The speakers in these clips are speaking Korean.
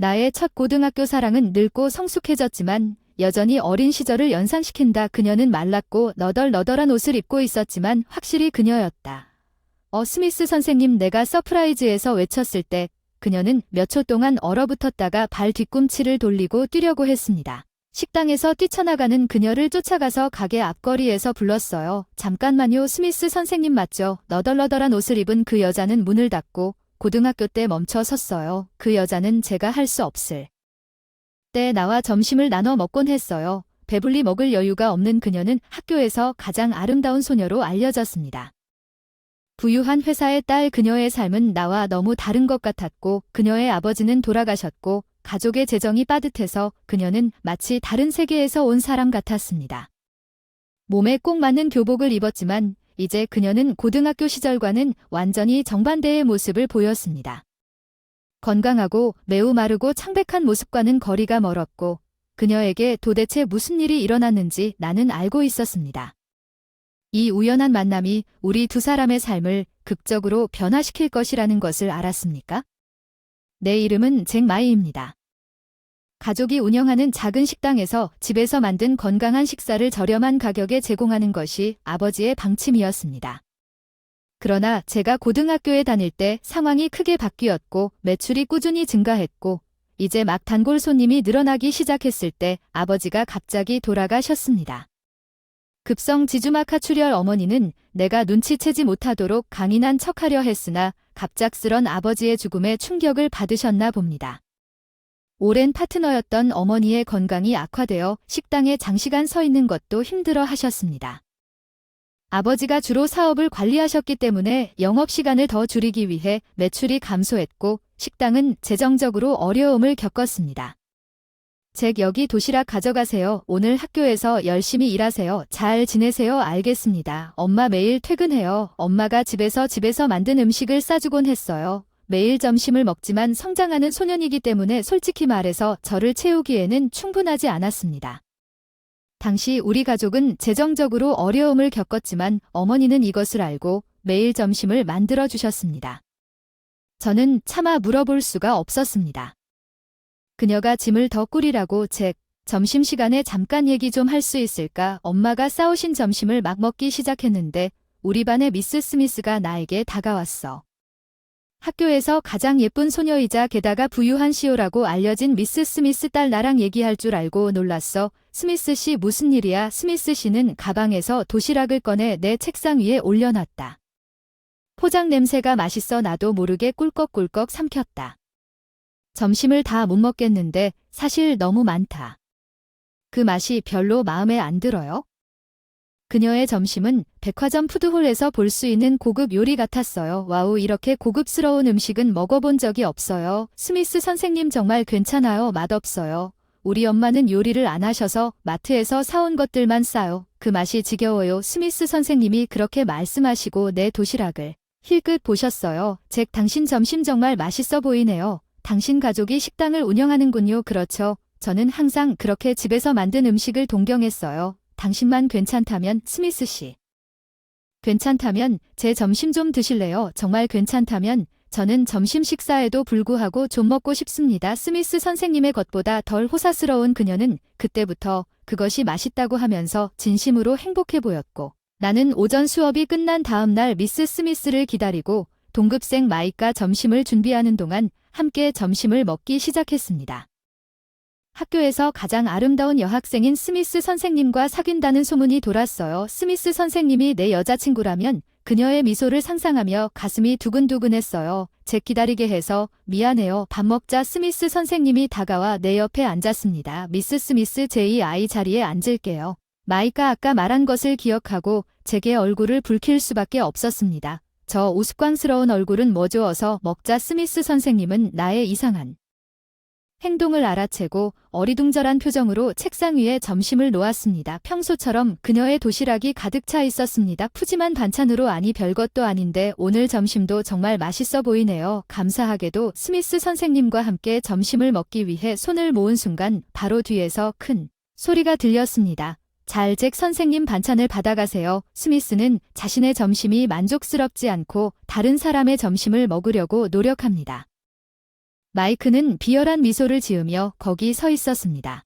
나의 첫 고등학교 사랑은 늙고 성숙해졌지만 여전히 어린 시절을 연상시킨다. 그녀는 말랐고 너덜너덜한 옷을 입고 있었지만 확실히 그녀였다. 스미스 선생님, 내가 서프라이즈에서 외쳤을 때 그녀는 몇 초 동안 얼어붙었다가 발 뒤꿈치를 돌리고 뛰려고 했습니다. 식당에서 뛰쳐나가는 그녀를 쫓아가서 가게 앞거리에서 불렀어요. 잠깐만요, 스미스 선생님 맞죠? 너덜너덜한 옷을 입은 그 여자는 문을 닫고 고등학교 때 멈춰 섰어요. 그 여자는 제가 할 수 없을 때 나와 점심을 나눠 먹곤 했어요. 배불리 먹을 여유가 없는 그녀는 학교에서 가장 아름다운 소녀로 알려졌습니다. 부유한 회사의 딸, 그녀의 삶은 나와 너무 다른 것 같았고 그녀의 아버지는 돌아가셨고 가족의 재정이 빠듯해서 그녀는 마치 다른 세계에서 온 사람 같았습니다. 몸에 꼭 맞는 교복을 입었지만 이제 그녀는 고등학교 시절과는 완전히 정반대의 모습을 보였습니다. 건강하고 매우 마르고 창백한 모습과는 거리가 멀었고 그녀에게 도대체 무슨 일이 일어났는지 나는 알고 있었습니다. 이 우연한 만남이 우리 두 사람의 삶을 극적으로 변화시킬 것이라는 것을 알았습니까? 내 이름은 잭 마이입니다. 가족이 운영하는 작은 식당에서 집에서 만든 건강한 식사를 저렴한 가격에 제공하는 것이 아버지의 방침이었습니다. 그러나 제가 고등학교에 다닐 때 상황이 크게 바뀌었고 매출이 꾸준히 증가했고 이제 막 단골 손님이 늘어나기 시작했을 때 아버지가 갑자기 돌아가셨습니다. 급성 지주막하 출혈. 어머니는 내가 눈치채지 못하도록 강인한 척하려 했으나 갑작스런 아버지의 죽음에 충격을 받으셨나 봅니다. 오랜 파트너였던 어머니의 건강이 악화되어 식당에 장시간 서 있는 것도 힘들어 하셨습니다. 아버지가 주로 사업을 관리하셨기 때문에 영업시간을 더 줄이기 위해 매출이 감소했고 식당은 재정적으로 어려움을 겪었습니다. 잭, 여기 도시락 가져가세요. 오늘 학교에서 열심히 일하세요. 잘 지내세요. 알겠습니다. 엄마 매일 퇴근해요. 엄마가 집에서 만든 음식을 싸주곤 했어요. 매일 점심을 먹지만 성장하는 소년이기 때문에 솔직히 말해서 저를 채우기에는 충분하지 않았습니다. 당시 우리 가족은 재정적으로 어려움을 겪었지만 어머니는 이것을 알고 매일 점심을 만들어 주셨습니다. 저는 차마 물어볼 수가 없었습니다. 그녀가 짐을 더 꾸리라고. 잭, 점심시간에 잠깐 얘기 좀 할 수 있을까? 엄마가 싸우신 점심을 막 먹기 시작했는데 우리 반의 미스 스미스가 나에게 다가왔어. 학교에서 가장 예쁜 소녀이자 게다가 부유한 CEO라고 알려진 미스 스미스 딸. 나랑 얘기할 줄 알고 놀랐어. 스미스 씨, 무슨 일이야? 스미스 씨는 가방에서 도시락을 꺼내 내 책상 위에 올려놨다. 포장 냄새가 맛있어 나도 모르게 꿀꺽꿀꺽 삼켰다. 점심을 다 못 먹겠는데 사실 너무 많다. 그 맛이 별로 마음에 안 들어요? 그녀의 점심은 백화점 푸드홀에서 볼 수 있는 고급 요리 같았어요. 와우, 이렇게 고급스러운 음식은 먹어본 적이 없어요. 스미스 선생님 정말 괜찮아요. 맛없어요. 우리 엄마는 요리를 안 하셔서 마트에서 사온 것들만 싸요. 그 맛이 지겨워요. 스미스 선생님이 그렇게 말씀하시고 내 도시락을 힐끗 보셨어요. 잭, 당신 점심 정말 맛있어 보이네요. 당신 가족이 식당을 운영하는군요. 그렇죠. 저는 항상 그렇게 집에서 만든 음식을 동경했어요. 당신만 괜찮다면. 스미스 씨. 괜찮다면 제 점심 좀 드실래요? 정말 괜찮다면 저는 점심 식사에도 불구하고 좀 먹고 싶습니다. 스미스 선생님의 것보다 덜 호사스러운 그녀는 그때부터 그것이 맛있다고 하면서 진심으로 행복해 보였고 나는 오전 수업이 끝난 다음 날 미스 스미스를 기다리고 동급생 마이과 점심을 준비하는 동안 함께 점심을 먹기 시작했습니다. 학교에서 가장 아름다운 여학생인 스미스 선생님과 사귄다는 소문이 돌았어요. 스미스 선생님이 내 여자친구라면 그녀의 미소를 상상하며 가슴이 두근두근했어요. 잭, 기다리게 해서 미안해요. 밥 먹자. 스미스 선생님이 다가와 내 옆에 앉았습니다. 미스 스미스, 제 이 아이 자리에 앉을게요. 마이가 아까 말한 것을 기억하고 잭의 얼굴을 붉힐 수밖에 없었습니다. 저 우스꽝스러운 얼굴은 뭐죠? 어서 먹자. 스미스 선생님은 나의 이상한 행동을 알아채고 어리둥절한 표정으로 책상 위에 점심을 놓았습니다. 평소처럼 그녀의 도시락이 가득 차 있었습니다. 푸짐한 반찬으로. 아니, 별것도 아닌데 오늘 점심도 정말 맛있어 보이네요. 감사하게도 스미스 선생님과 함께 점심을 먹기 위해 손을 모은 순간 바로 뒤에서 큰 소리가 들렸습니다. 잘, 잭 선생님 반찬을 받아가세요. 스미스는 자신의 점심이 만족스럽지 않고 다른 사람의 점심을 먹으려고 노력합니다. 마이크는 비열한 미소를 지으며 거기 서 있었습니다.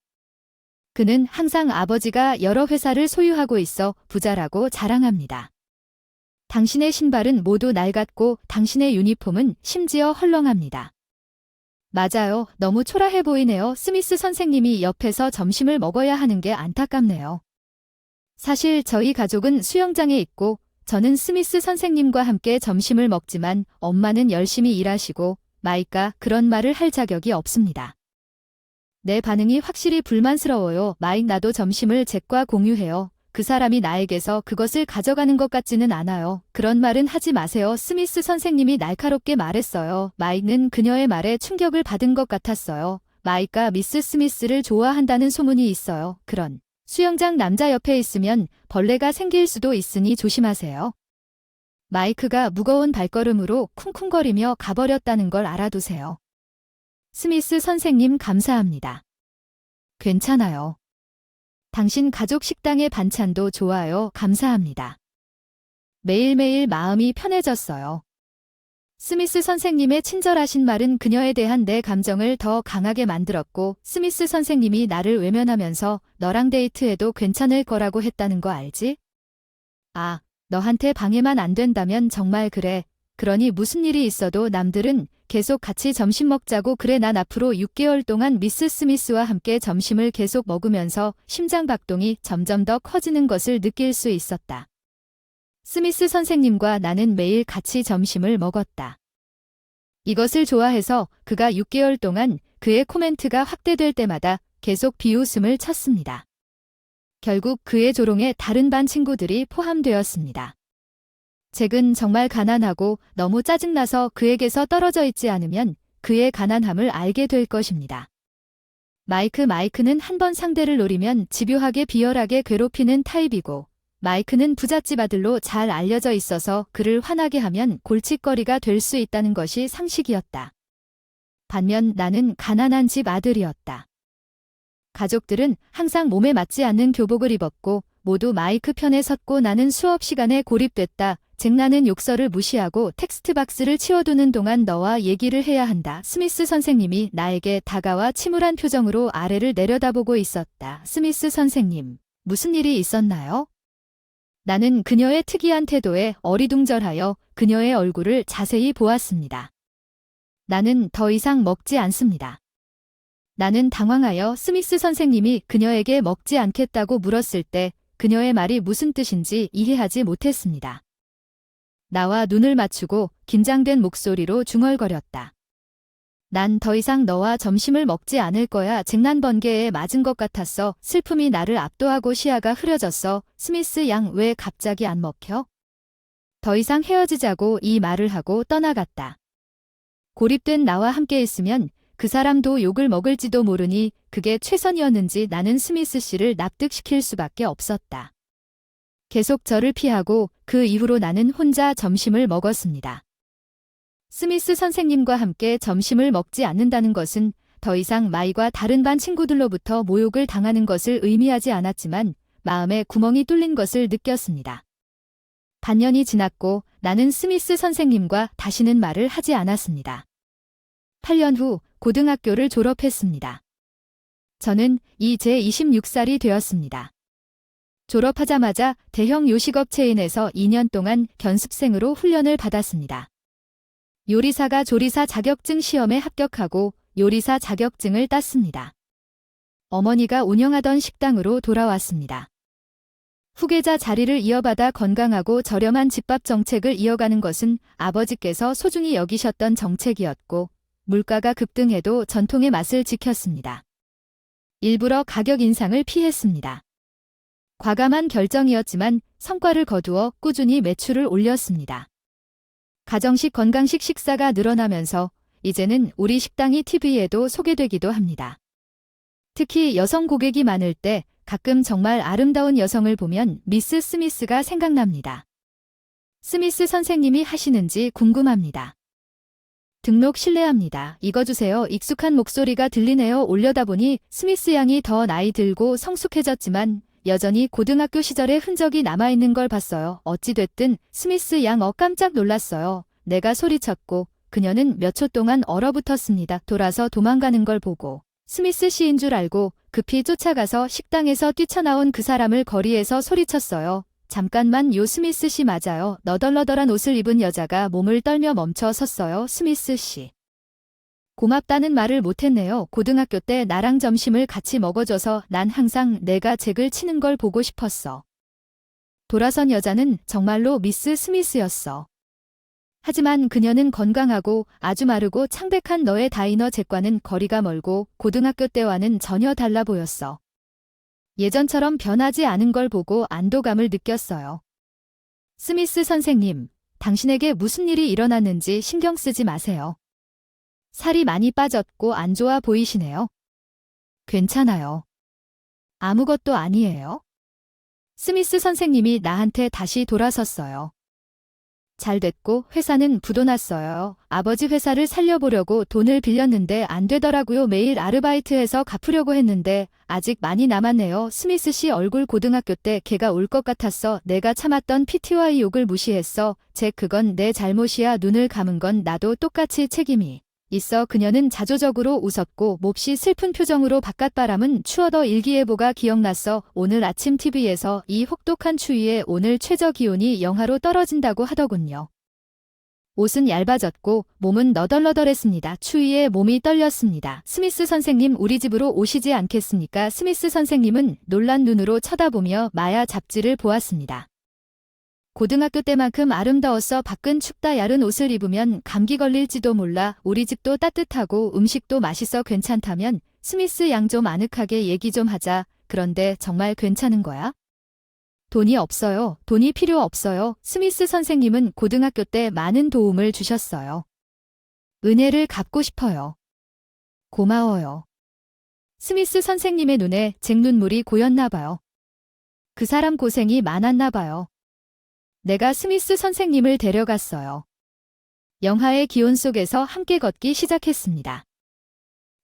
그는 항상 아버지가 여러 회사를 소유하고 있어 부자라고 자랑합니다. 당신의 신발은 모두 낡았고 당신의 유니폼은 심지어 헐렁합니다. 맞아요. 너무 초라해 보이네요. 스미스 선생님이 옆에서 점심을 먹어야 하는 게 안타깝네요. 사실 저희 가족은 수영장에 있고 저는 스미스 선생님과 함께 점심을 먹지만 엄마는 열심히 일하시고 마이크가 그런 말을 할 자격이 없습니다. 내 반응이 확실히 불만스러워요. 마이크 나도 점심을 잭과 공유해요. 그 사람이 나에게서 그것을 가져가는 것 같지는 않아요. 그런 말은 하지 마세요. 스미스 선생님이 날카롭게 말했어요. 마이크는 그녀의 말에 충격을 받은 것 같았어요. 마이크가 미스 스미스를 좋아한다는 소문이 있어요. 그런 수영장 남자 옆에 있으면 벌레가 생길 수도 있으니 조심하세요. 마이크가 무거운 발걸음으로 쿵쿵거리며 가버렸다는 걸 알아두세요. 스미스 선생님 감사합니다. 괜찮아요. 당신 가족 식당의 반찬도 좋아요. 감사합니다. 매일매일 마음이 편해졌어요. 스미스 선생님의 친절하신 말은 그녀에 대한 내 감정을 더 강하게 만들었고 스미스 선생님이 나를 외면하면서 너랑 데이트해도 괜찮을 거라고 했다는 거 알지? 아, 너한테 방해만 안 된다면 정말 그래. 그러니 무슨 일이 있어도 남들은 계속 같이 점심 먹자고 그래. 난 앞으로 6개월 동안 미스 스미스와 함께 점심을 계속 먹으면서 심장박동이 점점 더 커지는 것을 느낄 수 있었다. 스미스 선생님과 나는 매일 같이 점심을 먹었다. 이것을 좋아해서 그가 6개월 동안 그의 코멘트가 확대될 때마다 계속 비웃음을 쳤습니다. 결국 그의 조롱에 다른 반 친구들이 포함되었습니다. 잭은 정말 가난하고 너무 짜증나서 그에게서 떨어져 있지 않으면 그의 가난함을 알게 될 것입니다. 마이크는 한 번 상대를 노리면 집요하게 비열하게 괴롭히는 타입이고 마이크는 부잣집 아들로 잘 알려져 있어서 그를 화나게 하면 골칫거리가 될 수 있다는 것이 상식이었다. 반면 나는 가난한 집 아들이었다. 가족들은 항상 몸에 맞지 않는 교복을 입었고 모두 마이크 편에 섰고 나는 수업 시간에 고립됐다. 잭 나는 욕설을 무시하고 텍스트박스를 치워두는 동안 너와 얘기를 해야 한다. 스미스 선생님이 나에게 다가와 침울한 표정으로 아래를 내려다보고 있었다. 스미스 선생님, 무슨 일이 있었나요? 나는 그녀의 특이한 태도에 어리둥절하여 그녀의 얼굴을 자세히 보았습니다. 나는 더 이상 먹지 않습니다. 나는 당황하여 스미스 선생님이 그녀에게 먹지 않겠다고 물었을 때 그녀의 말이 무슨 뜻인지 이해하지 못했습니다. 나와 눈을 맞추고 긴장된 목소리로 중얼거렸다. 난 더 이상 너와 점심을 먹지 않을 거야. 잭난 번개에 맞은 것 같았어. 슬픔이 나를 압도하고 시야가 흐려졌어. 스미스 양 왜 갑자기 안 먹혀? 더 이상 헤어지자고 이 말을 하고 떠나갔다. 고립된 나와 함께 있으면 그 사람도 욕을 먹을지도 모르니 그게 최선이었는지 나는 스미스 씨를 납득시킬 수밖에 없었다. 계속 저를 피하고 그 이후로 나는 혼자 점심을 먹었습니다. 스미스 선생님과 함께 점심을 먹지 않는다는 것은 더 이상 마이과 다른 반 친구들로부터 모욕을 당하는 것을 의미하지 않았지만 마음에 구멍이 뚫린 것을 느꼈습니다. 반년이 지났고 나는 스미스 선생님과 다시는 말을 하지 않았습니다. 8년 후 고등학교를 졸업했습니다. 저는 이제 26살이 되었습니다. 졸업하자마자 대형 요식업 체인에서 2년 동안 견습생으로 훈련을 받았습니다. 요리사가 조리사 자격증 시험에 합격하고 요리사 자격증을 땄습니다. 어머니가 운영하던 식당으로 돌아왔습니다. 후계자 자리를 이어받아 건강하고 저렴한 집밥 정책을 이어가는 것은 아버지께서 소중히 여기셨던 정책이었고 물가가 급등해도 전통의 맛을 지켰습니다. 일부러 가격 인상을 피했습니다. 과감한 결정이었지만 성과를 거두어 꾸준히 매출을 올렸습니다. 가정식 건강식 식사가 늘어나면서 이제는 우리 식당이 TV에도 소개되기도 합니다. 특히 여성 고객이 많을 때 가끔 정말 아름다운 여성을 보면 미스 스미스가 생각납니다. 스미스 선생님이 하시는지 궁금합니다. 등록 실례합니다. 읽어주세요. 익숙한 목소리가 들리네요. 올려다보니 스미스 양이 더 나이 들고 성숙해졌지만 여전히 고등학교 시절의 흔적이 남아있는 걸 봤어요. 어찌됐든 스미스 양 깜짝 놀랐어요. 내가 소리쳤고 그녀는 몇 초 동안 얼어붙었습니다. 돌아서 도망가는 걸 보고 스미스 씨인 줄 알고 급히 쫓아가서 식당에서 뛰쳐나온 그 사람을 거리에서 소리쳤어요. 잠깐만, 요 스미스 씨 맞아요. 너덜너덜한 옷을 입은 여자가 몸을 떨며 멈춰 섰어요. 스미스 씨. 고맙다는 말을 못했네요. 고등학교 때 나랑 점심을 같이 먹어줘서 난 항상 내가 잭을 치는 걸 보고 싶었어. 돌아선 여자는 정말로 미스 스미스였어. 하지만 그녀는 건강하고 아주 마르고 창백한 너의 다이너 잭과는 거리가 멀고 고등학교 때와는 전혀 달라 보였어. 예전처럼 변하지 않은 걸 보고 안도감을 느꼈어요. 스미스 선생님, 당신에게 무슨 일이 일어났는지 신경 쓰지 마세요. 살이 많이 빠졌고 안 좋아 보이시네요. 괜찮아요. 아무것도 아니에요. 스미스 선생님이 나한테 다시 돌아섰어요. 잘 됐고 회사는 부도났어요. 아버지 회사를 살려보려고 돈을 빌렸는데 안 되더라고요. 매일 아르바이트해서 갚으려고 했는데 아직 많이 남았네요. 스미스 씨 얼굴 고등학교 때 걔가 올 것 같았어. 내가 참았던 PTY 욕을 무시했어. 잭, 그건 내 잘못이야. 눈을 감은 건 나도 똑같이 책임이 있어. 그녀는 자조적으로 웃었고 몹시 슬픈 표정으로 바깥바람은 추워더 일기예보가 기억났어. 오늘 아침 TV에서 이 혹독한 추위에 오늘 최저기온이 영하로 떨어진다고 하더군요. 옷은 얇아졌고 몸은 너덜너덜했습니다. 추위에 몸이 떨렸습니다. 스미스 선생님, 우리 집으로 오시지 않겠습니까? 스미스 선생님은 놀란 눈으로 쳐다보며 마야 잡지를 보았습니다. 고등학교 때만큼 아름다웠어. 밖은 춥다. 야른 옷을 입으면 감기 걸릴지도 몰라. 우리 집도 따뜻하고 음식도 맛있어. 괜찮다면 스미스 양 좀 아늑하게 얘기 좀 하자. 그런데 정말 괜찮은 거야? 돈이 없어요. 돈이 필요 없어요. 스미스 선생님은 고등학교 때 많은 도움을 주셨어요. 은혜를 갚고 싶어요. 고마워요. 스미스 선생님의 눈에 잭 눈물이 고였나 봐요. 그 사람 고생이 많았나 봐요. 내가 스미스 선생님을 데려갔어요. 영하의 기온 속에서 함께 걷기 시작했습니다.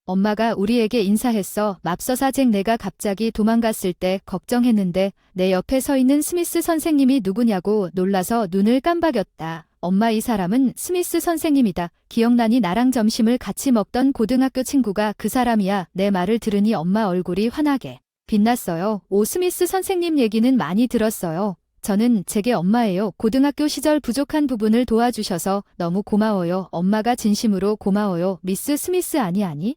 엄마가 우리에게 인사했어. 맙소사 잭, 내가 갑자기 도망갔을 때 걱정했는데 내 옆에 서 있는 스미스 선생님이 누구냐고 놀라서 눈을 깜박였다. 엄마, 이 사람은 스미스 선생님이다. 기억나니? 나랑 점심을 같이 먹던 고등학교 친구가 그 사람이야. 내 말을 들으니 엄마 얼굴이 환하게 빛났어요. 오, 스미스 선생님 얘기는 많이 들었어요. 저는 잭의 엄마예요. 고등학교 시절 부족한 부분을 도와주셔서 너무 고마워요. 엄마가 진심으로 고마워요. 미스 스미스 아니.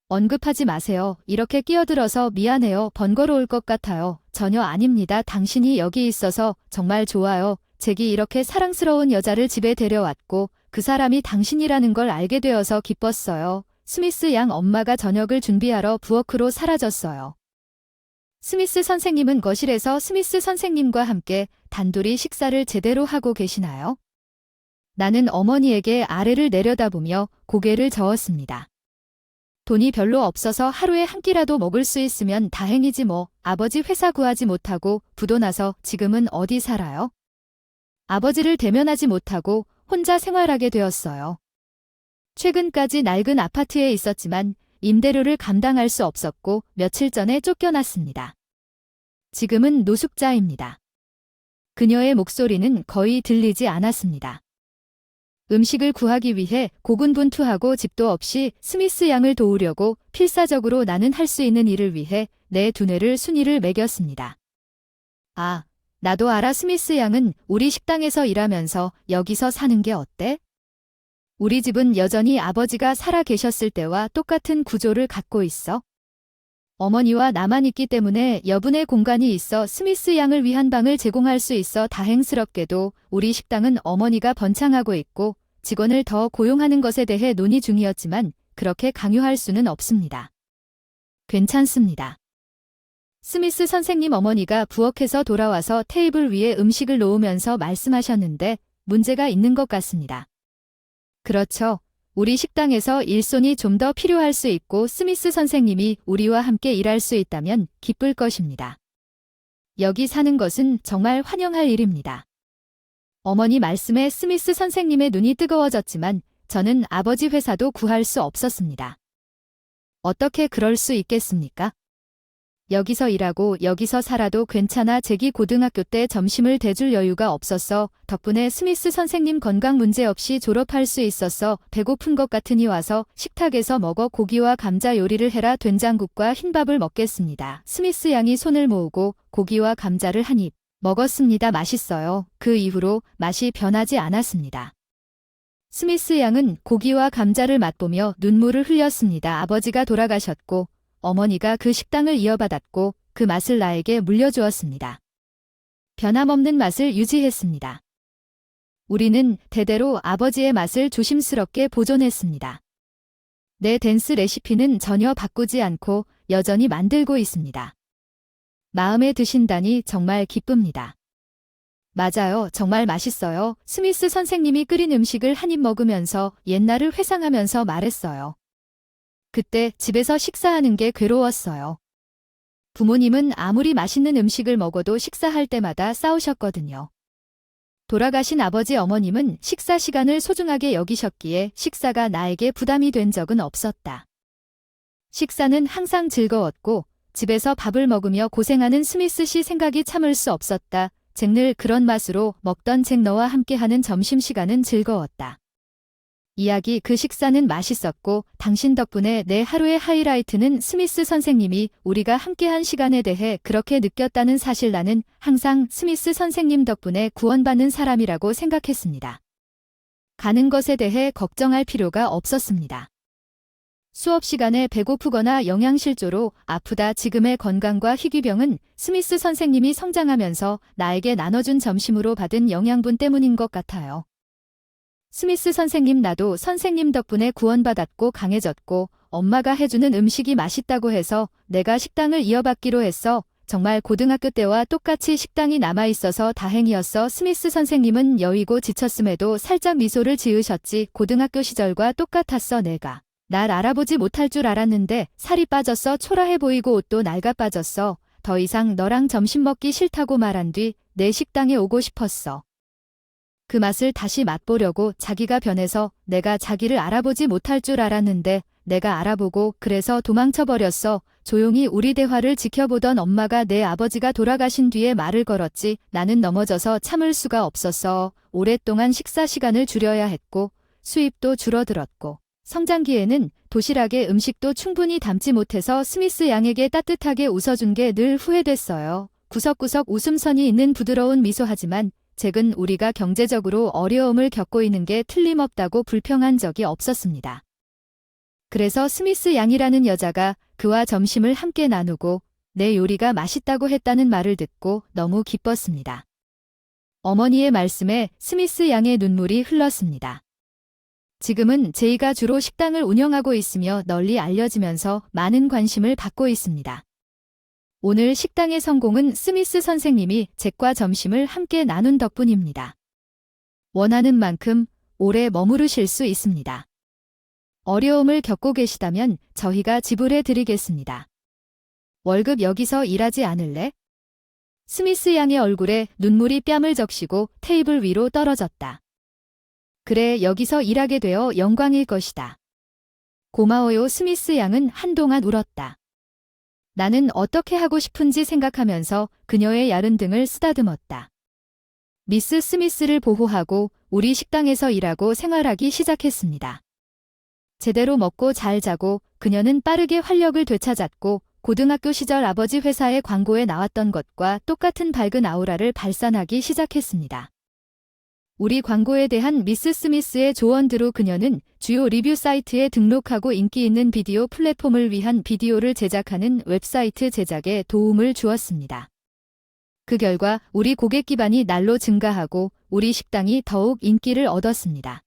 언급하지 마세요. 이렇게 끼어들어서 미안해요. 번거로울 것 같아요. 전혀 아닙니다. 당신이 여기 있어서 정말 좋아요. 잭이 이렇게 사랑스러운 여자를 집에 데려왔고 그 사람이 당신이라는 걸 알게 되어서 기뻤어요. 스미스 양 엄마가 저녁을 준비하러 부엌으로 사라졌어요. 스미스 선생님은 거실에서 스미스 선생님과 함께 단둘이 식사를 제대로 하고 계시나요? 나는 어머니에게 아래를 내려다보며 고개를 저었습니다. 돈이 별로 없어서 하루에 한 끼라도 먹을 수 있으면 다행이지 뭐. 아버지 회사 구하지 못하고 부도나서 지금은 어디 살아요? 아버지를 대면하지 못하고 혼자 생활하게 되었어요. 최근까지 낡은 아파트에 있었지만 임대료를 감당할 수 없었고 며칠 전에 쫓겨났습니다. 지금은 노숙자입니다. 그녀의 목소리는 거의 들리지 않았습니다. 음식을 구하기 위해 고군분투하고 집도 없이 스미스 양을 도우려고 필사적으로 나는 할 수 있는 일을 위해 내 두뇌를 순위를 매겼습니다. 아, 나도 알아. 스미스 양은 우리 식당에서 일하면서 여기서 사는 게 어때? 우리 집은 여전히 아버지가 살아 계셨을 때와 똑같은 구조를 갖고 있어. 어머니와 나만 있기 때문에 여분의 공간이 있어 스미스 양을 위한 방을 제공할 수 있어. 다행스럽게도 우리 식당은 어머니가 번창하고 있고 직원을 더 고용하는 것에 대해 논의 중이었지만 그렇게 강요할 수는 없습니다. 괜찮습니다. 스미스 선생님 어머니가 부엌에서 돌아와서 테이블 위에 음식을 놓으면서 말씀하셨는데 문제가 있는 것 같습니다. 그렇죠. 우리 식당에서 일손이 좀 더 필요할 수 있고 스미스 선생님이 우리와 함께 일할 수 있다면 기쁠 것입니다. 여기 사는 것은 정말 환영할 일입니다. 어머니 말씀에 스미스 선생님의 눈이 뜨거워졌지만 저는 아버지 회사도 구할 수 없었습니다. 어떻게 그럴 수 있겠습니까? 여기서 일하고 여기서 살아도 괜찮아. 제기 고등학교 때 점심을 대줄 여유가 없었어. 덕분에 스미스 선생님 건강 문제 없이 졸업할 수 있었어. 배고픈 것 같으니 와서 식탁에서 먹어. 고기와 감자 요리를 해라. 된장국과 흰밥을 먹겠습니다. 스미스 양이 손을 모으고 고기와 감자를 한 입 먹었습니다. 맛있어요. 그 이후로 맛이 변하지 않았습니다. 스미스 양은 고기와 감자를 맛보며 눈물을 흘렸습니다. 아버지가 돌아가셨고 어머니가 그 식당을 이어받았고 그 맛을 나에게 물려주었습니다. 변함없는 맛을 유지했습니다. 우리는 대대로 아버지의 맛을 조심스럽게 보존했습니다. 내 댄스 레시피는 전혀 바꾸지 않고 여전히 만들고 있습니다. 마음에 드신다니 정말 기쁩니다. 맞아요. 정말 맛있어요. 스미스 선생님이 끓인 음식을 한 입 먹으면서 옛날을 회상하면서 말했어요. 그때 집에서 식사하는 게 괴로웠어요. 부모님은 아무리 맛있는 음식을 먹어도 식사할 때마다 싸우셨거든요. 돌아가신 아버지 어머님은 식사 시간을 소중하게 여기셨기에 식사가 나에게 부담이 된 적은 없었다. 식사는 항상 즐거웠고 집에서 밥을 먹으며 고생하는 스미스 씨 생각이 참을 수 없었다. 잭 늘 그런 맛으로 먹던 잭 너와 함께하는 점심시간은 즐거웠다. 이야기 그 식사는 맛있었고 당신 덕분에 내 하루의 하이라이트는 스미스 선생님이 우리가 함께한 시간에 대해 그렇게 느꼈다는 사실. 나는 항상 스미스 선생님 덕분에 구원받는 사람이라고 생각했습니다. 가는 것에 대해 걱정할 필요가 없었습니다. 수업 시간에 배고프거나 영양실조로 아프다. 지금의 건강과 희귀병은 스미스 선생님이 성장하면서 나에게 나눠준 점심으로 받은 영양분 때문인 것 같아요. 스미스 선생님, 나도 선생님 덕분에 구원받았고 강해졌고 엄마가 해주는 음식이 맛있다고 해서 내가 식당을 이어받기로 했어. 정말 고등학교 때와 똑같이 식당이 남아있어서 다행이었어. 스미스 선생님은 여의고 지쳤음에도 살짝 미소를 지으셨지. 고등학교 시절과 똑같았어. 내가 날 알아보지 못할 줄 알았는데 살이 빠졌어. 초라해 보이고 옷도 낡아 빠졌어. 더 이상 너랑 점심 먹기 싫다고 말한 뒤 내 식당에 오고 싶었어. 그 맛을 다시 맛보려고. 자기가 변해서 내가 자기를 알아보지 못할 줄 알았는데 내가 알아보고 그래서 도망쳐버렸어. 조용히 우리 대화를 지켜보던 엄마가 내 아버지가 돌아가신 뒤에 말을 걸었지. 나는 넘어져서 참을 수가 없었어. 오랫동안 식사 시간을 줄여야 했고 수입도 줄어들었고 성장기에는 도시락에 음식도 충분히 담지 못해서 스미스 양에게 따뜻하게 웃어준 게 늘 후회됐어요. 구석구석 웃음선이 있는 부드러운 미소. 하지만 잭은 우리가 경제적으로 어려움을 겪고 있는 게 틀림없다고 불평한 적이 없었습니다. 그래서 스미스 양이라는 여자가 그와 점심을 함께 나누고 내 요리가 맛있다고 했다는 말을 듣고 너무 기뻤습니다. 어머니의 말씀에 스미스 양의 눈물이 흘렀습니다. 지금은 제이가 주로 식당을 운영하고 있으며 널리 알려지면서 많은 관심을 받고 있습니다. 오늘 식당의 성공은 스미스 선생님이 잭과 점심을 함께 나눈 덕분입니다. 원하는 만큼 오래 머무르실 수 있습니다. 어려움을 겪고 계시다면 저희가 지불해 드리겠습니다. 월급 여기서 일하지 않을래? 스미스 양의 얼굴에 눈물이 뺨을 적시고 테이블 위로 떨어졌다. 그래, 여기서 일하게 되어 영광일 것이다. 고마워요. 스미스 양은 한동안 울었다. 나는 어떻게 하고 싶은지 생각하면서 그녀의 야른 등을 쓰다듬었다. 미스 스미스를 보호하고 우리 식당에서 일하고 생활하기 시작했습니다. 제대로 먹고 잘 자고 그녀는 빠르게 활력을 되찾았고 고등학교 시절 아버지 회사의 광고에 나왔던 것과 똑같은 밝은 아우라를 발산하기 시작했습니다. 우리 광고에 대한 미스 스미스의 조언대로 그녀는 주요 리뷰 사이트에 등록하고 인기 있는 비디오 플랫폼을 위한 비디오를 제작하는 웹사이트 제작에 도움을 주었습니다. 그 결과 우리 고객 기반이 날로 증가하고 우리 식당이 더욱 인기를 얻었습니다.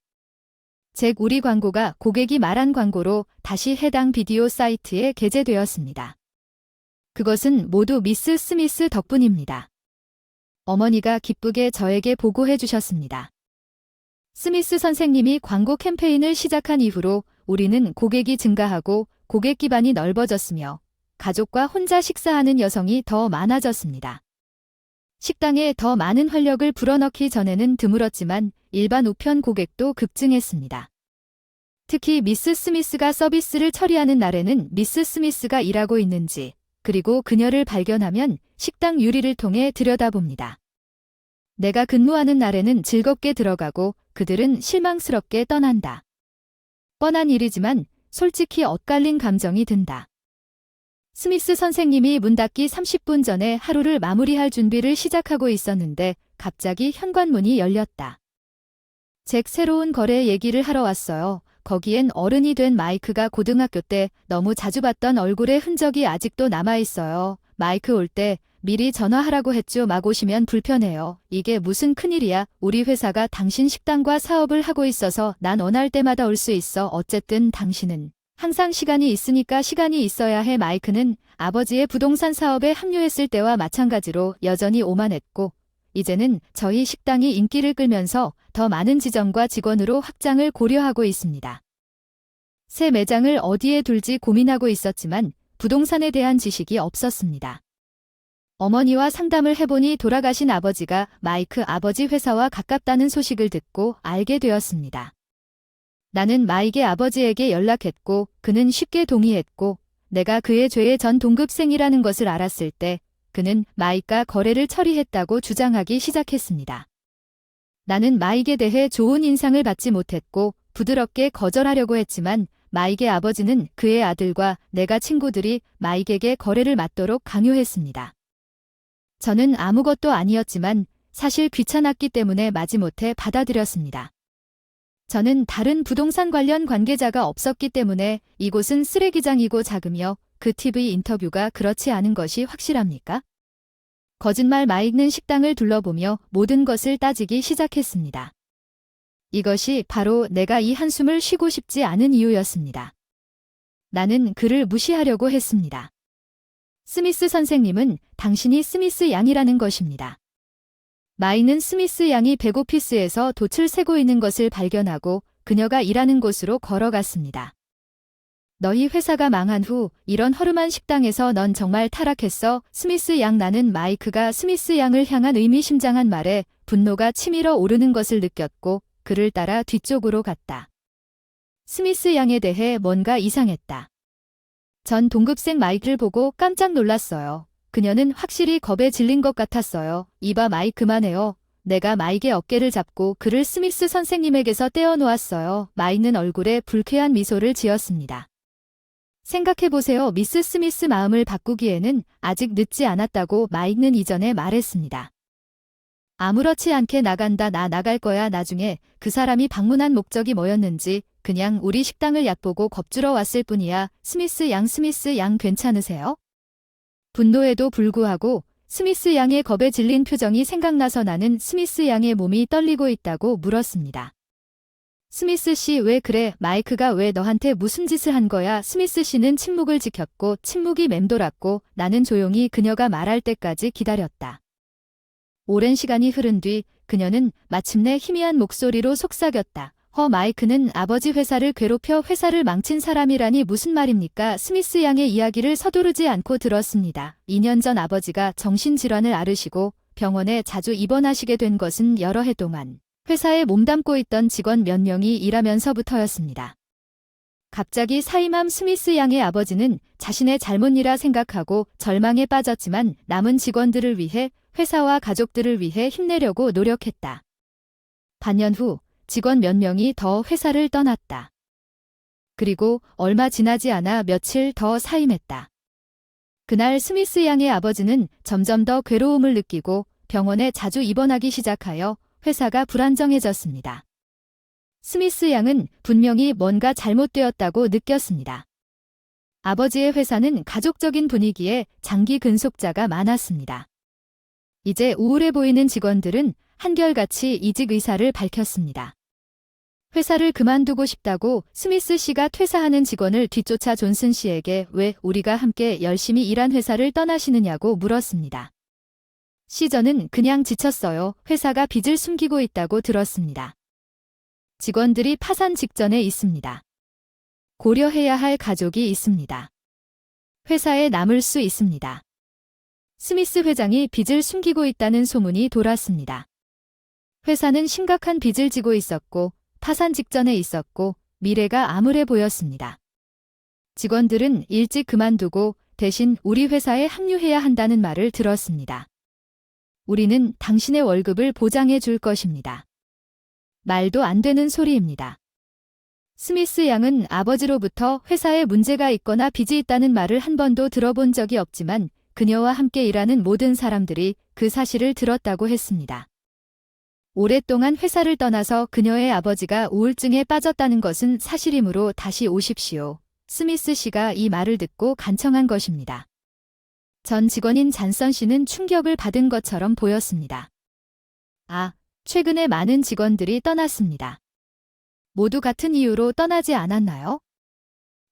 잭 우리 광고가 고객이 말한 광고로 다시 해당 비디오 사이트에 게재되었습니다. 그것은 모두 미스 스미스 덕분입니다. 어머니가 기쁘게 저에게 보고해 주셨습니다. 스미스 선생님이 광고 캠페인을 시작한 이후로 우리는 고객이 증가하고 고객 기반이 넓어졌으며 가족과 혼자 식사하는 여성이 더 많아졌습니다. 식당에 더 많은 활력을 불어넣기 전에는 드물었지만 일반 우편 고객도 급증했습니다. 특히 미스 스미스가 서비스를 처리하는 날에는 미스 스미스가 일하고 있는지 그리고 그녀를 발견하면 식당 유리를 통해 들여다봅니다. 내가 근무하는 날에는 즐겁게 들어가고 그들은 실망스럽게 떠난다. 뻔한 일이지만 솔직히 엇갈린 감정이 든다. 스미스 선생님이 문 닫기 30분 전에 하루를 마무리할 준비를 시작하고 있었는데 갑자기 현관문이 열렸다. 잭 새로운 거래 얘기를 하러 왔어요. 거기엔 어른이 된 마이크가 고등학교 때 너무 자주 봤던 얼굴의 흔적이 아직도 남아있어요. 마이크 올 때 미리 전화하라고 했죠. 막 오시면 불편해요. 이게 무슨 큰일이야. 우리 회사가 당신 식당과 사업을 하고 있어서 난 원할 때마다 올 수 있어. 어쨌든 당신은 항상 시간이 있으니까 시간이 있어야 해. 마이크는 아버지의 부동산 사업에 합류했을 때와 마찬가지로 여전히 오만했고 이제는 저희 식당이 인기를 끌면서 더 많은 지점과 직원으로 확장을 고려하고 있습니다. 새 매장을 어디에 둘지 고민하고 있었지만 부동산에 대한 지식이 없었습니다. 어머니와 상담을 해보니 돌아가신 아버지가 마이크 아버지 회사와 가깝다는 소식을 듣고 알게 되었습니다. 나는 마이크의 아버지에게 연락했고 그는 쉽게 동의했고 내가 그의 죄의 전 동급생이라는 것을 알았을 때 그는 마이크가 거래를 처리했다고 주장하기 시작했습니다. 나는 마이크에 대해 좋은 인상을 받지 못했고 부드럽게 거절하려고 했지만 마이크의 아버지는 그의 아들과 내가 친구들이 마이크에게 거래를 맡도록 강요했습니다. 저는 아무것도 아니었지만 사실 귀찮았기 때문에 마지못해 받아들였습니다. 저는 다른 부동산 관련 관계자가 없었기 때문에 이곳은 쓰레기장이고 작으며 그 TV 인터뷰가 그렇지 않은 것이 확실합니까? 거짓말 마이크는 식당을 둘러보며 모든 것을 따지기 시작했습니다. 이것이 바로 내가 이 한숨을 쉬고 싶지 않은 이유였습니다. 나는 그를 무시하려고 했습니다. 스미스 선생님은 당신이 스미스 양이라는 것입니다. 마이는 스미스 양이 백오피스에서 돛을 세고 있는 것을 발견하고 그녀가 일하는 곳으로 걸어갔습니다. 너희 회사가 망한 후 이런 허름한 식당에서 넌 정말 타락했어. 스미스 양. 나는 마이크가 스미스 양을 향한 의미심장한 말에 분노가 치밀어 오르는 것을 느꼈고 그를 따라 뒤쪽으로 갔다. 스미스 양에 대해 뭔가 이상했다. 전 동급생 마이크를 보고 깜짝 놀랐어요. 그녀는 확실히 겁에 질린 것 같았어요. 이봐 마이크 그만해요. 내가 마이크의 어깨를 잡고 그를 스미스 선생님에게서 떼어놓았어요. 마이크는 얼굴에 불쾌한 미소를 지었습니다. 생각해보세요. 미스 스미스 마음을 바꾸기에는 아직 늦지 않았다고 마이크는 이전에 말했습니다. 아무렇지 않게 나간다. 나 나갈 거야. 나중에 그 사람이 방문한 목적이 뭐였는지 그냥 우리 식당을 얕보고 겁주러 왔을 뿐이야. 스미스 양 괜찮으세요? 분노에도 불구하고 스미스 양의 겁에 질린 표정이 생각나서 나는 스미스 양의 몸이 떨리고 있다고 물었습니다. 스미스 씨 왜 그래? 마이크가 왜 너한테 무슨 짓을 한 거야? 스미스 씨는 침묵을 지켰고 침묵이 맴돌았고 나는 조용히 그녀가 말할 때까지 기다렸다. 오랜 시간이 흐른 뒤 그녀는 마침내 희미한 목소리로 속삭였다. 마이크는 아버지 회사를 괴롭혀 회사를 망친 사람이라니 무슨 말입니까? 스미스 양의 이야기를 서두르지 않고 들었습니다. 2년 전 아버지가 정신질환을 앓으시고 병원에 자주 입원하시게 된 것은 여러 해 동안 회사에 몸담고 있던 직원 몇 명이 일하면서부터였습니다. 갑자기 사임한 스미스 양의 아버지는 자신의 잘못이라 생각하고 절망에 빠졌지만 남은 직원들을 위해 회사와 가족들을 위해 힘내려고 노력했다. 반년 후 직원 몇 명이 더 회사를 떠났다. 그리고 얼마 지나지 않아 며칠 더 사임했다. 그날 스미스 양의 아버지는 점점 더 괴로움을 느끼고 병원에 자주 입원하기 시작하여 회사가 불안정해졌습니다. 스미스 양은 분명히 뭔가 잘못되었다고 느꼈습니다. 아버지의 회사는 가족적인 분위기에 장기 근속자가 많았습니다. 이제 우울해 보이는 직원들은 한결같이 이직 의사를 밝혔습니다. 회사를 그만두고 싶다고 스미스 씨가 퇴사하는 직원을 뒤쫓아 존슨 씨에게 왜 우리가 함께 열심히 일한 회사를 떠나시느냐고 물었습니다. 저는 그냥 지쳤어요. 회사가 빚을 숨기고 있다고 들었습니다. 직원들이 파산 직전에 있습니다. 고려해야 할 가족이 있습니다. 회사에 남을 수 있습니다. 스미스 회장이 빚을 숨기고 있다는 소문이 돌았습니다. 회사는 심각한 빚을 지고 있었고 파산 직전에 있었고 미래가 암울해 보였습니다. 직원들은 일찍 그만두고 대신 우리 회사에 합류해야 한다는 말을 들었습니다. 우리는 당신의 월급을 보장해 줄 것입니다. 말도 안 되는 소리입니다. 스미스 양은 아버지로부터 회사에 문제가 있거나 빚이 있다는 말을 한 번도 들어본 적이 없지만 그녀와 함께 일하는 모든 사람들이 그 사실을 들었다고 했습니다. 오랫동안 회사를 떠나서 그녀의 아버지가 우울증에 빠졌다는 것은 사실이므로 다시 오십시오. 스미스 씨가 이 말을 듣고 간청한 것입니다. 전 직원인 잔선 씨는 충격을 받은 것처럼 보였습니다. 최근에 많은 직원들이 떠났습니다. 모두 같은 이유로 떠나지 않았나요?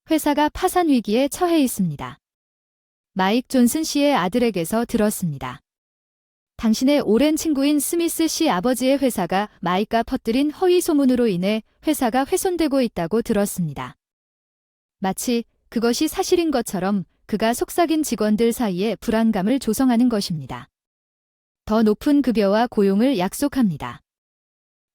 회사가 파산 위기에 처해 있습니다. 마이크 존슨 씨의 아들에게서 들었습니다. 당신의 오랜 친구인 스미스 씨 아버지의 회사가 마이크가 퍼뜨린 허위 소문으로 인해 회사가 훼손되고 있다고 들었습니다. 마치 그것이 사실인 것처럼 그가 속삭인 직원들 사이에 불안감을 조성하는 것입니다. 더 높은 급여와 고용을 약속합니다.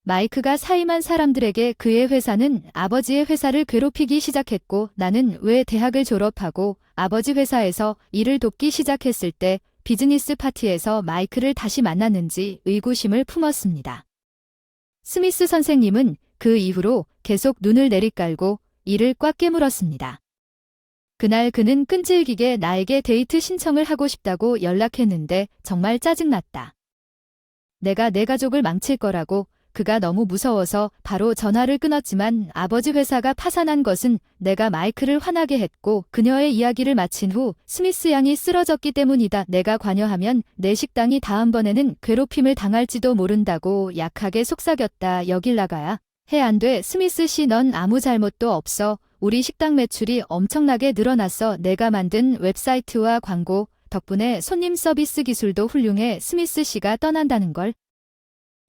마이크가 사임한 사람들에게 그의 회사는 아버지의 회사를 괴롭히기 시작했고 나는 왜 대학을 졸업하고 아버지 회사에서 일을 돕기 시작했을 때 비즈니스 파티에서 마이크를 다시 만났는지 의구심을 품었습니다. 스미스 선생님은 그 이후로 계속 눈을 내리깔고 이를 꽉 깨물었습니다. 그날 그는 끈질기게 나에게 데이트 신청을 하고 싶다고 연락했는데 정말 짜증났다. 내가 내 가족을 망칠 거라고 그가 너무 무서워서 바로 전화를 끊었지만 아버지 회사가 파산한 것은 내가 마이크를 화나게 했고 그녀의 이야기를 마친 후 스미스 양이 쓰러졌기 때문이다. 내가 관여하면 내 식당이 다음번에는 괴롭힘을 당할지도 모른다고 약하게 속삭였다. 여길 나가야 해. 안 돼. 스미스 씨 넌 아무 잘못도 없어. 우리 식당 매출이 엄청나게 늘어났어. 내가 만든 웹사이트와 광고 덕분에 손님 서비스 기술도 훌륭해. 스미스 씨가 떠난다는 걸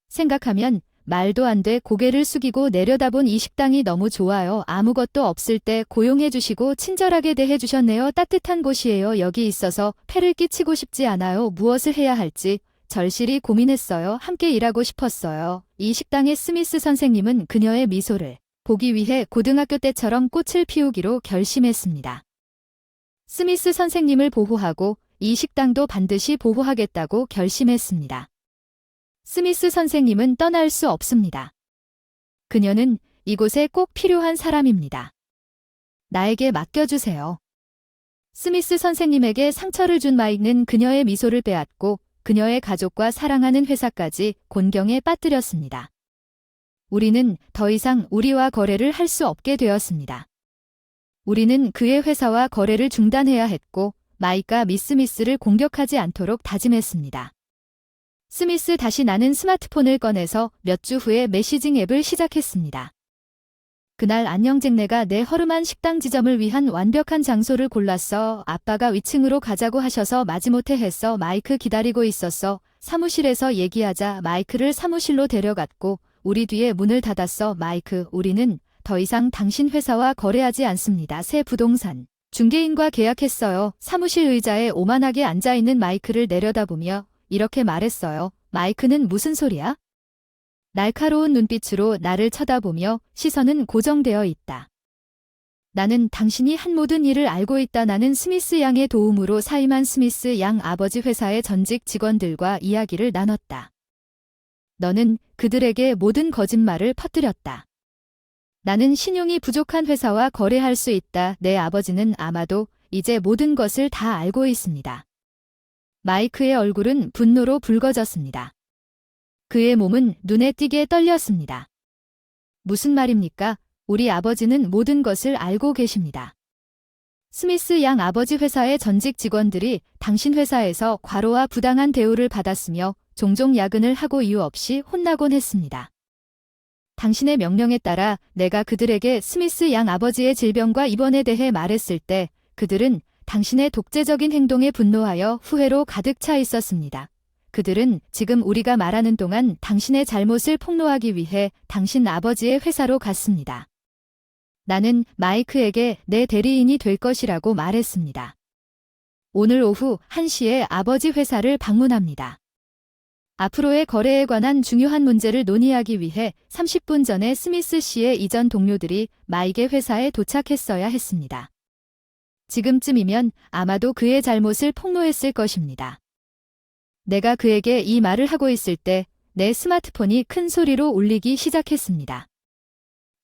생각하면 말도 안 돼. 고개를 숙이고 내려다본 이 식당이 너무 좋아요. 아무것도 없을 때 고용해 주시고 친절하게 대해 주셨네요. 따뜻한 곳이에요. 여기 있어서 폐를 끼치고 싶지 않아요. 무엇을 해야 할지 절실히 고민했어요. 함께 일하고 싶었어요. 이 식당의 스미스 선생님은 그녀의 미소를 보기 위해 고등학교 때처럼 꽃을 피우기로 결심했습니다. 스미스 선생님을 보호하고 이 식당도 반드시 보호하겠다고 결심했습니다. 스미스 선생님은 떠날 수 없습니다. 그녀는 이곳에 꼭 필요한 사람입니다. 나에게 맡겨주세요. 스미스 선생님에게 상처를 준 마이크는 그녀의 미소를 빼앗고 그녀의 가족과 사랑하는 회사까지 곤경에 빠뜨렸습니다. 우리는 더 이상 우리와 거래를 할 수 없게 되었습니다. 우리는 그의 회사와 거래를 중단해야 했고 마이크가 미스 스미스를 공격하지 않도록 다짐했습니다. 스미스 다시 나는 스마트폰을 꺼내서 몇 주 후에 메시징 앱을 시작했습니다. 그날 안녕 잭 내가 내 허름한 식당 지점을 위한 완벽한 장소를 골랐어. 아빠가 위층으로 가자고 하셔서 마지못해 했어. 마이크 기다리고 있었어. 사무실에서 얘기하자. 마이크를 사무실로 데려갔고 우리 뒤에 문을 닫았어. 마이크, 우리는 더 이상 당신 회사와 거래하지 않습니다. 새 부동산 중개인과 계약했어요. 사무실 의자에 오만하게 앉아있는 마이크를 내려다보며 이렇게 말했어요. 마이크는 무슨 소리야? 날카로운 눈빛으로 나를 쳐다보며 시선은 고정되어 있다. 나는 당신이 한 모든 일을 알고 있다. 나는 스미스 양의 도움으로 사임한 스미스 양 아버지 회사의 전직 직원들과 이야기를 나눴다. 너는 그들에게 모든 거짓말을 퍼뜨렸다. 나는 신용이 부족한 회사와 거래할 수 있다. 내 아버지는 아마도 이제 모든 것을 다 알고 있습니다. 마이크의 얼굴은 분노로 붉어졌습니다. 그의 몸은 눈에 띄게 떨렸습니다. 무슨 말입니까? 우리 아버지는 모든 것을 알고 계십니다. 스미스 양 아버지 회사의 전직 직원들이 당신 회사에서 과로와 부당한 대우를 받았으며 종종 야근을 하고 이유 없이 혼나곤 했습니다. 당신의 명령에 따라 내가 그들에게 스미스 양 아버지의 질병과 입원에 대해 말했을 때 그들은 당신의 독재적인 행동에 분노하여 후회로 가득 차 있었습니다. 그들은 지금 우리가 말하는 동안 당신의 잘못을 폭로하기 위해 당신 아버지의 회사로 갔습니다. 나는 마이크에게 내 대리인이 될 것이라고 말했습니다. 오늘 오후 1시에 아버지 회사를 방문합니다. 앞으로의 거래에 관한 중요한 문제를 논의하기 위해 30분 전에 스미스 씨의 이전 동료들이 마이크의 회사에 도착했어야 했습니다. 지금쯤이면 아마도 그의 잘못을 폭로했을 것입니다. 내가 그에게 이 말을 하고 있을 때 내 스마트폰이 큰 소리로 울리기 시작했습니다.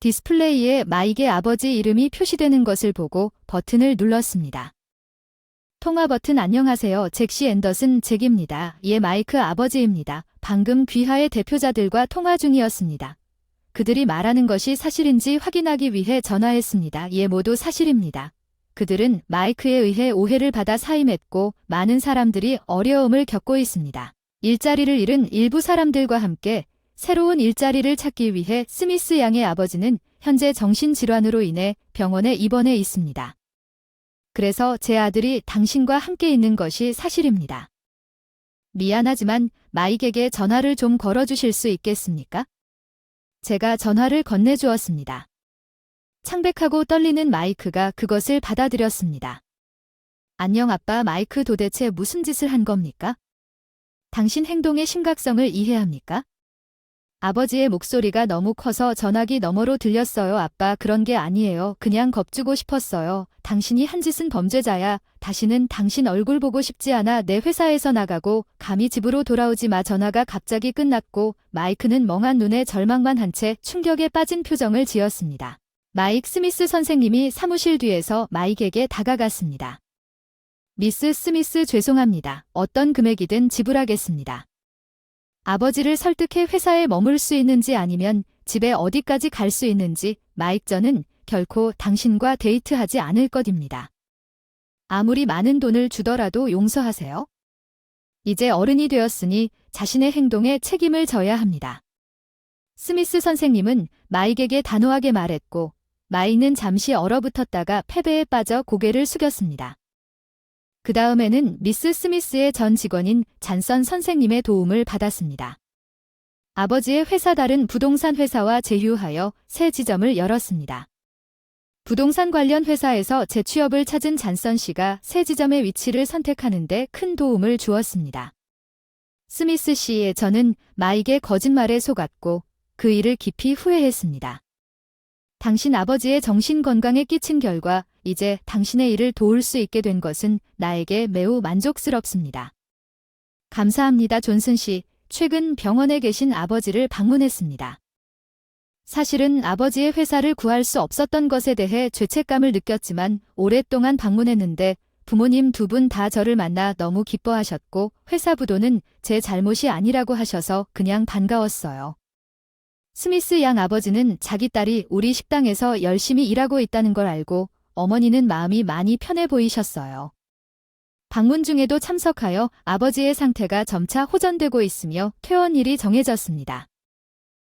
디스플레이에 마익의 아버지 이름이 표시되는 것을 보고 버튼을 눌렀습니다. 통화 버튼. 안녕하세요. 잭시 앤더슨 잭입니다. 예, 마이크 아버지입니다. 방금 귀하의 대표자들과 통화 중이었습니다. 그들이 말하는 것이 사실인지 확인하기 위해 전화했습니다. 예, 모두 사실입니다. 그들은 마이크에 의해 오해를 받아 사임했고 많은 사람들이 어려움을 겪고 있습니다. 일자리를 잃은 일부 사람들과 함께 새로운 일자리를 찾기 위해 스미스 양의 아버지는 현재 정신질환으로 인해 병원에 입원해 있습니다. 그래서 제 아들이 당신과 함께 있는 것이 사실입니다. 미안하지만 마익에게 전화를 좀 걸어주실 수 있겠습니까? 제가 전화를 건네주었습니다. 창백하고 떨리는 마이크가 그것을 받아들였습니다. 안녕 아빠. 마이크, 도대체 무슨 짓을 한 겁니까? 당신 행동의 심각성을 이해합니까? 아버지의 목소리가 너무 커서 전화기 너머로 들렸어요. 아빠, 그런 게 아니에요. 그냥 겁주고 싶었어요. 당신이 한 짓은 범죄자야. 다시는 당신 얼굴 보고 싶지 않아. 내 회사에서 나가고 감히 집으로 돌아오지 마. 전화가 갑자기 끝났고 마이크는 멍한 눈에 절망만 한 채 충격에 빠진 표정을 지었습니다. 마익 스미스 선생님이 사무실 뒤에서 마익에게 다가갔습니다. 미스 스미스, 죄송합니다. 어떤 금액이든 지불하겠습니다. 아버지를 설득해 회사에 머물 수 있는지 아니면 집에 어디까지 갈 수 있는지, 마익, 저는 결코 당신과 데이트하지 않을 것입니다. 아무리 많은 돈을 주더라도 용서하세요. 이제 어른이 되었으니 자신의 행동에 책임을 져야 합니다. 스미스 선생님은 마익에게 단호하게 말했고 마익은 잠시 얼어붙었다가 패배에 빠져 고개를 숙였습니다. 그 다음에는 미스 스미스의 전 직원인 잔선 선생님의 도움을 받았습니다. 아버지의 회사 다른 부동산 회사와 제휴하여 새 지점을 열었습니다. 부동산 관련 회사에서 재취업을 찾은 잔선 씨가 새 지점의 위치를 선택하는 데 큰 도움을 주었습니다. 스미스 씨의 저는 마익의 거짓말에 속았고 그 일을 깊이 후회했습니다. 당신 아버지의 정신 건강에 끼친 결과 이제 당신의 일을 도울 수 있게 된 것은 나에게 매우 만족스럽습니다. 감사합니다. 존슨 씨, 최근 병원에 계신 아버지를 방문했습니다. 사실은 아버지의 회사를 구할 수 없었던 것에 대해 죄책감을 느꼈지만 오랫동안 방문했는데 부모님 두 분 다 저를 만나 너무 기뻐하셨고 회사 부도는 제 잘못이 아니라고 하셔서 그냥 반가웠어요. 스미스 양 아버지는 자기 딸이 우리 식당에서 열심히 일하고 있다는 걸 알고 어머니는 마음이 많이 편해 보이셨어요. 방문 중에도 참석하여 아버지의 상태가 점차 호전되고 있으며 퇴원일이 정해졌습니다.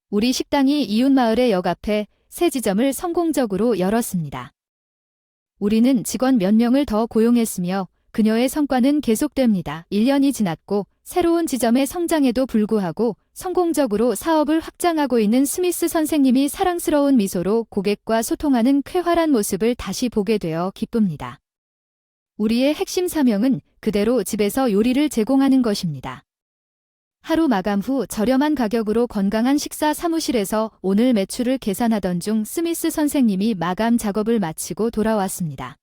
우리 식당이 이웃마을의 역 앞에 새 지점을 성공적으로 열었습니다. 우리는 직원 몇 명을 더 고용했으며 그녀의 성과는 계속됩니다. 1년이 지났고 새로운 지점의 성장에도 불구하고 성공적으로 사업을 확장하고 있는 스미스 선생님이 사랑스러운 미소로 고객과 소통하는 쾌활한 모습을 다시 보게 되어 기쁩니다. 우리의 핵심 사명은 그대로 집에서 요리를 제공하는 것입니다. 하루 마감 후 저렴한 가격으로 건강한 식사 사무실에서 오늘 매출을 계산하던 중 스미스 선생님이 마감 작업을 마치고 돌아왔습니다.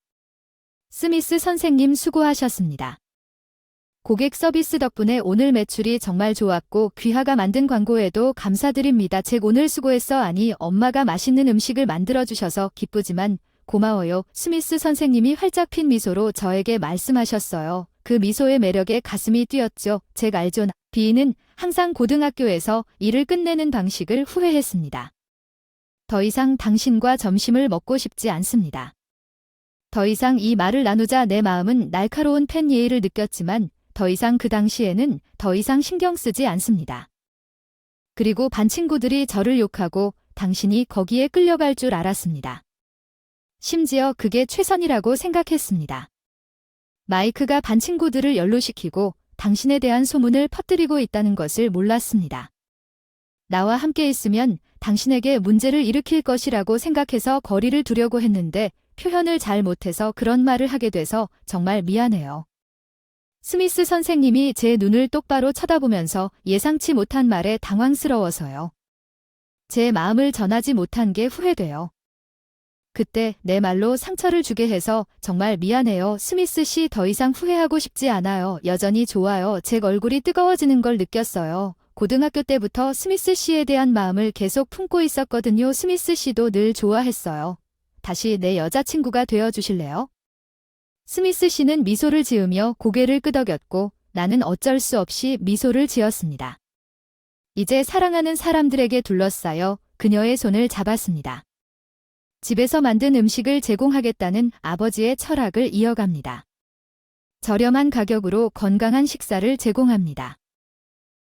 스미스 선생님 수고하셨습니다. 고객 서비스 덕분에 오늘 매출이 정말 좋았고 귀하가 만든 광고에도 감사드립니다. 잭 오늘 수고했어. 아니, 엄마가 맛있는 음식을 만들어주셔서 기쁘지만 고마워요. 스미스 선생님이 활짝 핀 미소로 저에게 말씀하셨어요. 그 미소의 매력에 가슴이 뛰었죠. 잭 알죠? 비는 항상 고등학교에서 일을 끝내는 방식을 후회했습니다. 더 이상 당신과 점심을 먹고 싶지 않습니다. 더 이상 이 말을 나누자 내 마음은 날카로운 펜 예의를 느꼈지만 더 이상 그 당시에는 더 이상 신경 쓰지 않습니다. 그리고 반 친구들이 저를 욕하고 당신이 거기에 끌려갈 줄 알았습니다. 심지어 그게 최선이라고 생각했습니다. 마이크가 반 친구들을 연루시키고 당신에 대한 소문을 퍼뜨리고 있다는 것을 몰랐습니다. 나와 함께 있으면 당신에게 문제를 일으킬 것이라고 생각해서 거리를 두려고 했는데 표현을 잘 못해서 그런 말을 하게 돼서 정말 미안해요. 스미스 선생님이 제 눈을 똑바로 쳐다보면서 예상치 못한 말에 당황스러워서요. 제 마음을 전하지 못한 게 후회돼요. 그때 내 말로 상처를 주게 해서 정말 미안해요. 스미스 씨 더 이상 후회하고 싶지 않아요. 여전히 좋아요. 잭 얼굴이 뜨거워지는 걸 느꼈어요. 고등학교 때부터 스미스 씨에 대한 마음을 계속 품고 있었거든요. 스미스 씨도 늘 좋아했어요. 다시 내 여자친구가 되어주실래요? 스미스 씨는 미소를 지으며 고개를 끄덕였고 나는 어쩔 수 없이 미소를 지었습니다. 이제 사랑하는 사람들에게 둘러싸여 그녀의 손을 잡았습니다. 집에서 만든 음식을 제공하겠다는 아버지의 철학을 이어갑니다. 저렴한 가격으로 건강한 식사를 제공합니다.